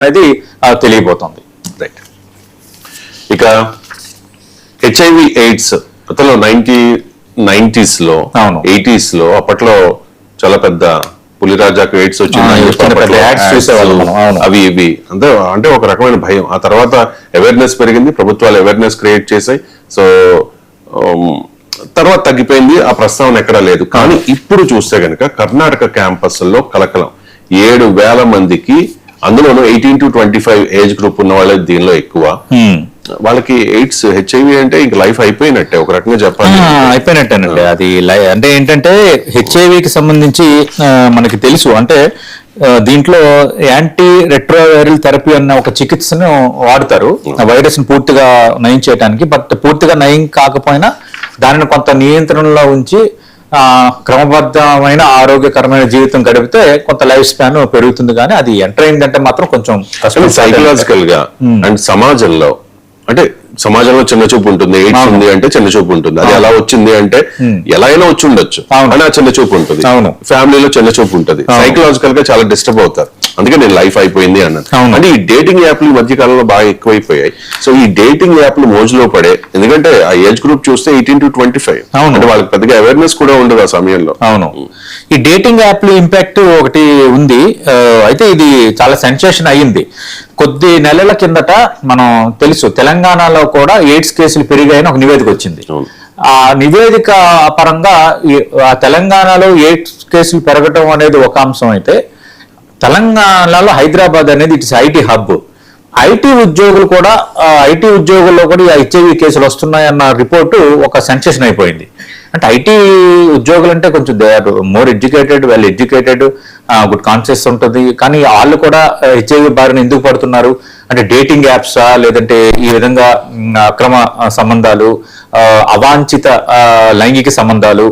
అనేది తెలియబోతోంది. రైట్. ఇక HIV AIDS అతను 90s లో 80s లో అప్పట్లో చాలా పెద్ద పులిరాజాకు ఎయిడ్స్ వచ్చింది, అవి ఇవి అంటే ఒక రకమైన భయం. ఆ తర్వాత అవేర్నెస్ పెరిగింది, ప్రభుత్వాలు అవేర్నెస్ క్రియేట్ చేశాయి. సో తర్వాత తగ్గిపోయింది, ఆ ప్రస్తావన ఎక్కడా లేదు. కానీ ఇప్పుడు చూస్తే కనుక కర్ణాటక క్యాంపస్లో కలకలం. 7,000 మందికి, అందులోనూ 18 to 25 ఏజ్ గ్రూప్ ఉన్న వాళ్ళే దీనిలో ఎక్కువ. వాళ్ళకి ఎయిడ్స్ హెచ్ఐవి అంటే ఇంక లైఫ్ అయిపోయినట్టే ఒక రకంగా చెప్పాలి, అయిపోయినట్టేనండి. అది అంటే ఏంటంటే హెచ్ఐవికి సంబంధించి మనకి తెలుసు, అంటే దీంట్లో యాంటీ రెట్రోవైరల్ థెరపీ అన్న ఒక చికిత్సను వాడతారు వైరస్ ని పూర్తిగా నయం చేయడానికి. బట్ పూర్తిగా నయం కాకపోయినా దానిని కొంత నియంత్రణలో ఉంచి క్రమబద్ధమైన ఆరోగ్యకరమైన జీవితం గడిపితే కొంత లైఫ్ స్పాన్ పెరుగుతుంది. కానీ అది ఎంటర్ అయిందంటే మాత్రం కొంచెం సైకలాజికల్ గా అండ్ సమాజంలో, అంటే సమాజంలో చిన్న చూపు ఉంటుంది. ఎయిడ్స్ ఉంది అంటే చిన్న చూపు ఉంటుంది. అది ఎలా వచ్చింది అంటే ఎలా అయినా వచ్చి ఉండొచ్చు అని ఆ చిన్న చూపు ఉంటుంది. ఫ్యామిలీలో చిన్న చూపు ఉంటుంది. సైకలాజికల్ గా చాలా డిస్టర్బ్ అవుతారు. అందుకే నేను లైఫ్ అయిపోయింది అన్నాను. అంటే ఈ డేటింగ్ యాప్లు ఈ మధ్య కాలంలో బాగా ఎక్కువైపోయాయి. సో ఈ డేటింగ్ యాప్లు మోజులో పడే, ఎందుకంటే ఆ ఏజ్ గ్రూప్ చూస్తే 18 to 25, అంటే వాళ్ళకి పెద్దగా అవేర్నెస్ కూడా ఉండదు ఆ సమయంలో. అవును, ఈ డేటింగ్ యాప్లు ఇంపాక్ట్ ఒకటి ఉంది. అయితే ఇది చాలా సెన్సేషన్ అయ్యింది. కొద్ది నెలల కిందట మనం తెలుసు తెలంగాణలో కూడా ఎయిడ్స్ కేసులు పెరిగాయని ఒక నివేదిక వచ్చింది. ఆ నివేదిక పరంగా తెలంగాణలో ఎయిడ్స్ కేసులు పెరగటం అనేది ఒక అంశం అయితే, తెలంగాణలో హైదరాబాద్ అనేది ఇట్స్ ఐటీ హబ్. ఐటీ ఉద్యోగుల్లో కూడా ఈ హెచ్ఐవి కేసులు వస్తున్నాయన్న రిపోర్టు ఒక సెన్సేషన్ అయిపోయింది. అంటే ఐటీ ఉద్యోగులు అంటే కొంచెం they are more educated, well educated, good conscious ఉంటుంది. కానీ వాళ్ళు కూడా హెచ్ఐవి బారిన ఎందుకు పడుతున్నారు అంటే డేటింగ్ యాప్సా, లేదంటే ఈ విధంగా అక్రమ సంబంధాలు, అవాంఛిత లైంగిక సంబంధాలు,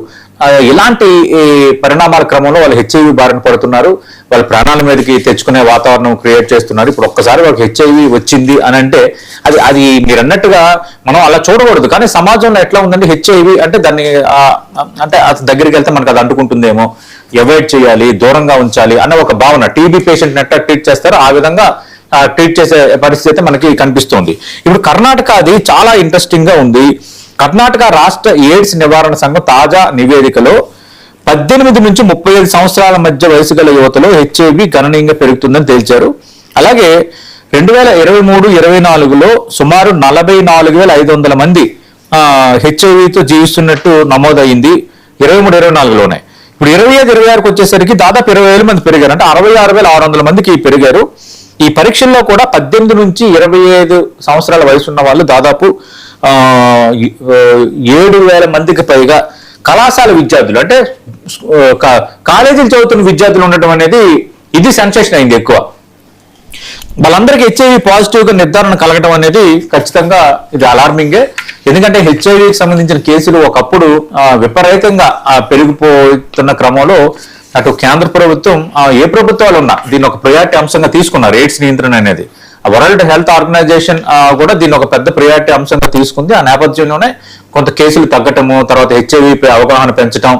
ఇలాంటి పరిణామాల క్రమంలో వాళ్ళు హెచ్ఐవి బారిన పడుతున్నారు. వాళ్ళ ప్రాణాల మీదకి తెచ్చుకునే వాతావరణం క్రియేట్ చేస్తున్నారు. ఇప్పుడు ఒక్కసారి వాళ్ళకి హెచ్ఐవి వచ్చింది అని అంటే అది మీరు అన్నట్టుగా మనం అలా చూడకూడదు. కానీ సమాజంలో ఎట్లా ఉందంటే హెచ్ఐవి అంటే దాన్ని అంటే దగ్గరికి వెళ్తే మనకు అది అంటుకుంటుందేమో, అవాయిడ్ చేయాలి, దూరంగా ఉంచాలి అన్న ఒక భావన. టీబీ పేషెంట్ ఎట్లా ట్రీట్ చేస్తారో ఆ విధంగా ట్రీట్ చేసే పరిస్థితి మనకి కనిపిస్తోంది. ఇప్పుడు కర్ణాటక అది చాలా ఇంట్రెస్టింగ్ గా ఉంది. కర్ణాటక రాష్ట్ర ఎయిడ్స్ నివారణ సంఘం తాజా నివేదికలో 18 నుంచి 35 సంవత్సరాల మధ్య వయసు గల యువతలో హెచ్ఐవి గణనీయంగా పెరుగుతుందని తేల్చారు. అలాగే 2023-24లో సుమారు 44,500 మంది హెచ్ఐవితో జీవిస్తున్నట్టు నమోదైంది 23-24లోనే. ఇప్పుడు 25-26కి వచ్చేసరికి దాదాపు 20,000 మంది పెరిగారు. అంటే 66,600 మందికి పెరిగారు. ఈ పరీక్షల్లో కూడా 18 నుంచి 25 సంవత్సరాల వయసు ఉన్న వాళ్ళు దాదాపు 7,000 మందికి పైగా కళాశాల విద్యార్థులు, అంటే కాలేజీలు చదువుతున్న విద్యార్థులు ఉండటం అనేది ఇది సెన్సేషన్ అయింది ఎక్కువ. వాళ్ళందరికీ హెచ్ఐవి పాజిటివ్ గా నిర్ధారణ కలగడం అనేది ఖచ్చితంగా ఇది అలార్మింగే. ఎందుకంటే హెచ్ఐవికి సంబంధించిన కేసులు ఒకప్పుడు విపరీతంగా పెరిగిపోతున్న క్రమంలో అటు కేంద్ర ప్రభుత్వం, ఏ ప్రభుత్వాలు ఉన్నా దీన్ని ఒక ప్రయారిటీ అంశంగా తీసుకున్నారు. ఎయిడ్స్ నియంత్రణ అనేది వరల్డ్ హెల్త్ ఆర్గనైజేషన్ కూడా దీన్ని ఒక పెద్ద ప్రయారిటీ అంశంగా తీసుకుంది. ఆ నేపథ్యంలోనే కొంత కేసులు తగ్గటము, తర్వాత హెచ్ఐవి అవగాహన పెంచడం,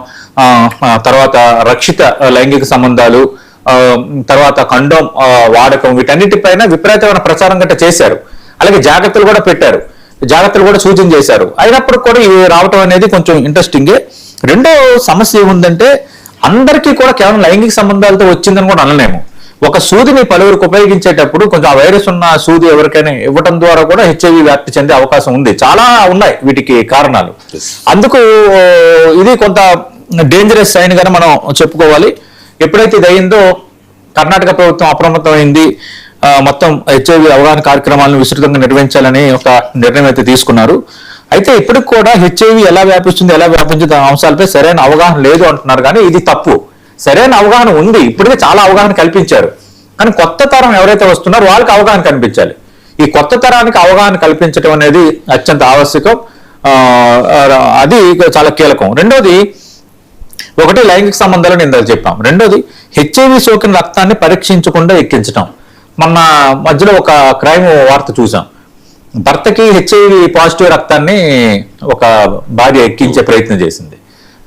తర్వాత రక్షిత లైంగిక సంబంధాలు, తర్వాత కండోమ్ వాడకం, వీటన్నిటిపైన విపరీతమైన ప్రచారం గట్ట చేశారు. అలాగే జాగ్రత్తలు కూడా పెట్టారు, జాగ్రత్తలు కూడా సూచన చేశారు. అయినప్పుడు కూడా ఇవి రావటం అనేది కొంచెం ఇంట్రెస్టింగే. రెండో సమస్య ఏముందంటే అందరికీ కూడా కేవలం లైంగిక సంబంధాలతో వచ్చిందని కూడా అనలేము. ఒక సూదిని పలువురికి ఉపయోగించేటప్పుడు కొంచెం ఆ వైరస్ ఉన్న సూది ఎవరికైనా ఇవ్వటం ద్వారా కూడా హెచ్ఐవి వ్యాప్తి చెందే అవకాశం ఉంది. చాలా ఉన్నాయి వీటికి కారణాలు. అందుకు ఇది కొంత డేంజరస్ సైన్ గానే మనం చెప్పుకోవాలి. ఎప్పుడైతే ఇది అయిందో కర్ణాటక ప్రభుత్వం అప్రమత్తమైంది. మొత్తం హెచ్ఐవి అవగాహన కార్యక్రమాలను విస్తృతంగా నిర్వహించాలని ఒక నిర్ణయం అయితే తీసుకున్నారు. అయితే ఇప్పటికి కూడా హెచ్ఐవి ఎలా వ్యాపిస్తుంది, ఎలా వ్యాపించే అంశాలపై సరైన అవగాహన లేదు అంటున్నారు. కానీ ఇది తప్పు. సరైన అవగాహన ఉంది, ఇప్పటికే చాలా అవగాహన కల్పించారు. కానీ కొత్త తరం ఎవరైతే వస్తున్నారో వాళ్ళకి అవగాహన కల్పించాలి. ఈ కొత్త తరానికి అవగాహన కల్పించడం అనేది అత్యంత ఆవశ్యకం. అది చాలా కీలకం. రెండోది, ఒకటి లైంగిక సంబంధాలను ఇందాక చెప్పాం. రెండోది, హెచ్ఐవి సోకిన రక్తాన్ని పరీక్షించకుండా ఎక్కించడం. మొన్న మధ్యలో ఒక క్రైమ్ వార్త చూసాం. భర్తకి హెచ్ఐవి పాజిటివ్ రక్తాన్ని ఒక భార్య ఎక్కించే ప్రయత్నం చేసింది.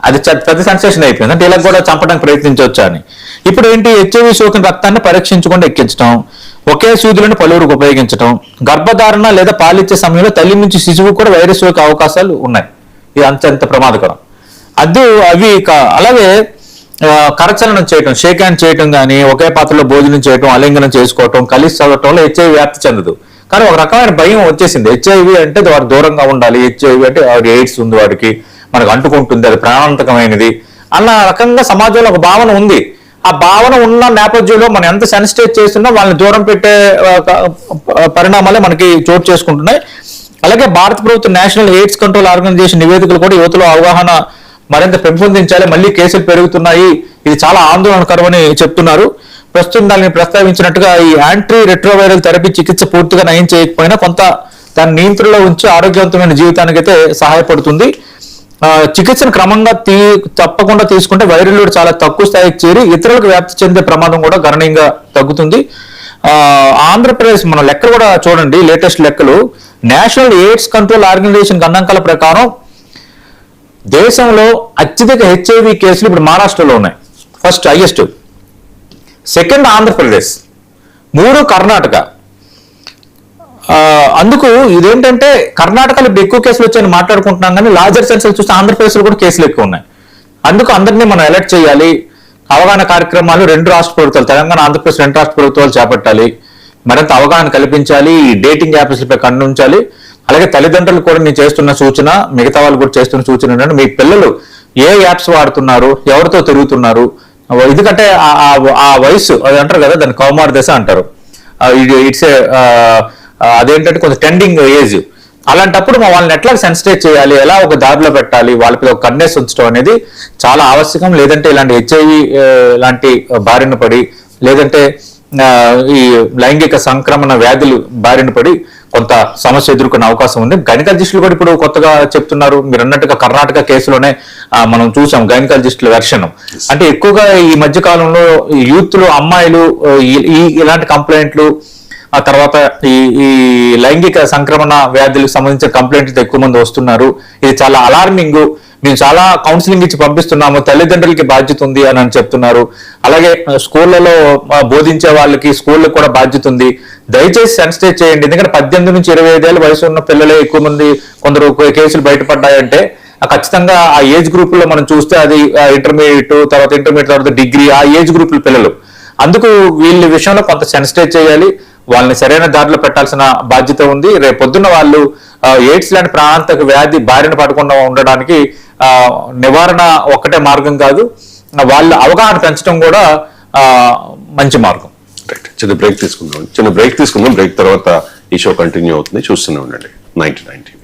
అది పెద్ద సెన్సేషన్ అయిపోయింది. అంటే ఇలా కూడా చంపడానికి ప్రయత్నించవచ్చా అని. ఇప్పుడు ఏంటి, హెచ్ఐవి సోకిన రక్తాన్ని పరీక్షించకుండా ఎక్కించడం. ఒకే సూదులను పలువురికి ఉపయోగించడం, గర్భధారణ లేదా పాలిచ్చే సమయంలో తల్లి నుంచి శిశువు కూడా వైరస్ సోకే అవకాశాలు ఉన్నాయి. ఇది అంత ప్రమాదకరం. అలాగే కరచలనం చేయటం, షేక్ హ్యాండ్ చేయటం కానీ, ఒకే పాత్రలో భోజనం చేయటం, అలింగనం చేసుకోవటం, కలిసి చదవటంలో హెచ్ఐవి వ్యాప్తి చెందదు. కానీ ఒక రకమైన భయం వచ్చేసింది. హెచ్ఐవి అంటే వాడు దూరంగా ఉండాలి, హెచ్ఐవి అంటే వాడికి ఎయిడ్స్ ఉంది, వాడికి మనకు అంటుకుంటుంది, అది ప్రాణాంతకమైనది అన్న రకంగా సమాజంలో ఒక భావన ఉంది. ఆ భావన ఉన్న నేపథ్యంలో మనం ఎంత సెన్సిటైజ్ చేస్తున్నా వాళ్ళని దూరం పెట్టే పరిణామాలే మనకి చోటు చేసుకుంటున్నాయి. అలాగే భారత ప్రభుత్వం నేషనల్ ఎయిడ్స్ కంట్రోల్ ఆర్గనైజేషన్ నివేదికలు కూడా యువతలో అవగాహన మరింత పెంపొందించాలి. మళ్ళీ కేసులు పెరుగుతున్నాయి, ఇది చాలా ఆందోళనకరమని చెప్తున్నారు. ప్రస్తుతం దాన్ని ప్రస్తావించినట్టుగా ఈ యాంటీ రెట్రోవైరల్ థెరపీ చికిత్స పూర్తిగా నయం చేయకపోయినా కొంత దాన్ని నియంత్రణలో ఉంచి ఆరోగ్యవంతమైన జీవితానికైతే సహాయపడుతుంది. చికిత్సను క్రమంగా తప్పకుండా తీసుకుంటే వైరల్ లోడ్ చాలా తక్కువ స్థాయికి చేరి ఇతరులకు వ్యాప్తి చెందే ప్రమాదం కూడా గణనీయంగా తగ్గుతుంది. ఆంధ్రప్రదేశ్ మన లెక్కలు కూడా చూడండి, లేటెస్ట్ లెక్కలు. నేషనల్ ఎయిడ్స్ కంట్రోల్ ఆర్గనైజేషన్ గణాంకాల ప్రకారం దేశంలో అత్యధిక హెచ్ఐవి కేసులు ఇప్పుడు మహారాష్ట్రలో ఉన్నాయి. First highest, second Andhra Pradesh, 3 Karnataka. అందుకు ఇదేంటంటే కర్ణాటకలో ఇప్పుడు ఎక్కువ కేసులు వచ్చాయని మాట్లాడుకుంటున్నాం, కానీ లార్జర్ సెన్స్ చూస్తే ఆంధ్రప్రదేశ్లో కూడా కేసులు ఎక్కువ ఉన్నాయి. అందుకు అందరినీ మనం అలర్ట్ చేయాలి. అవగాహన కార్యక్రమాలు 2 రాష్ట్ర ప్రభుత్వాలు, తెలంగాణ ఆంధ్రప్రదేశ్ 2 రాష్ట్ర ప్రభుత్వాలు చేపట్టాలి. మరింత అవగాహన కల్పించాలి, డేటింగ్ యాప్స్పై కన్నుంచాలి. అలాగే తల్లిదండ్రులు కూడా నేను చేస్తున్న సూచన, మిగతా వాళ్ళు కూడా చేస్తున్న సూచన ఏంటంటే మీ పిల్లలు ఏ యాప్స్ వాడుతున్నారు, ఎవరితో తిరుగుతున్నారు, ఎందుకంటే ఆ వయసు అది అంటారు కదా, దాన్ని కౌమార దశ అంటారు. ఇట్స్ అదేంటంటే కొంచెం టెండింగ్ ఏజ్. అలాంటప్పుడు వాళ్ళని ఎట్లా సెన్సిటైజ్ చేయాలి, ఎలా ఒక దారిలో పెట్టాలి, వాళ్ళకి ఒక కన్నేసి ఉంచడం అనేది చాలా ఆవశ్యకం. లేదంటే ఇలాంటి హెచ్ఐవి లాంటి బారిన పడి, లేదంటే ఈ లైంగిక సంక్రమణ వ్యాధులు బారిన పడి కొంత సమస్య ఎదుర్కొనే అవకాశం ఉంది. గైనకాలజిస్టులు కూడా ఇప్పుడు కొత్తగా చెప్తున్నారు, మీరు అన్నట్టుగా కర్ణాటక కేసులోనే మనం చూసాం గైనకాలజిస్టుల వెర్షన్. అంటే ఎక్కువగా ఈ మధ్య కాలంలో యూత్ లో అమ్మాయిలు ఇలాంటి కంప్లైంట్లు, ఆ తర్వాత ఈ లైంగిక సంక్రమణ వ్యాధులకు సంబంధించిన కంప్లైంట్లు ఎక్కువ మంది వస్తున్నారు. ఇది చాలా అలార్మింగ్. మేము చాలా కౌన్సిలింగ్ ఇచ్చి పంపిస్తున్నాము, తల్లిదండ్రులకి బాధ్యత ఉంది అని చెప్తున్నారు. అలాగే స్కూళ్లలో బోధించే వాళ్ళకి స్కూళ్ళకి కూడా బాధ్యత ఉంది. దయచేసి సెన్సిటైజ్ చేయండి. ఎందుకంటే 18 నుంచి 25 ఏళ్ళ వయసు ఉన్న పిల్లలే ఎక్కువ మంది కొందరు కేసులు బయటపడ్డాయంటే ఖచ్చితంగా ఆ ఏజ్ గ్రూప్ లో మనం చూస్తే అది ఇంటర్మీడియట్ తర్వాత డిగ్రీ, ఆ ఏజ్ గ్రూప్ పిల్లలు. అందుకు వీళ్ళ విషయంలో కొంత సెన్సిటైజ్ చేయాలి, వాళ్ళని సరైన దారిలో పెట్టాల్సిన బాధ్యత ఉంది. రేపొద్దున వాళ్ళు ఎయిడ్స్ లాంటి ప్రాణాంతక వ్యాధి బారిన పడకుండా ఉండడానికి నివారణ ఒక్కటే మార్గం కాదు, వాళ్ళ అవగాహన పెంచడం కూడా మంచి మార్గం. రైట్, చిన్న బ్రేక్ తీసుకుందాం. బ్రేక్ తర్వాత ఈ షో కంటిన్యూ అవుతుంది. చూస్తూనే ఉండండి 99 TV.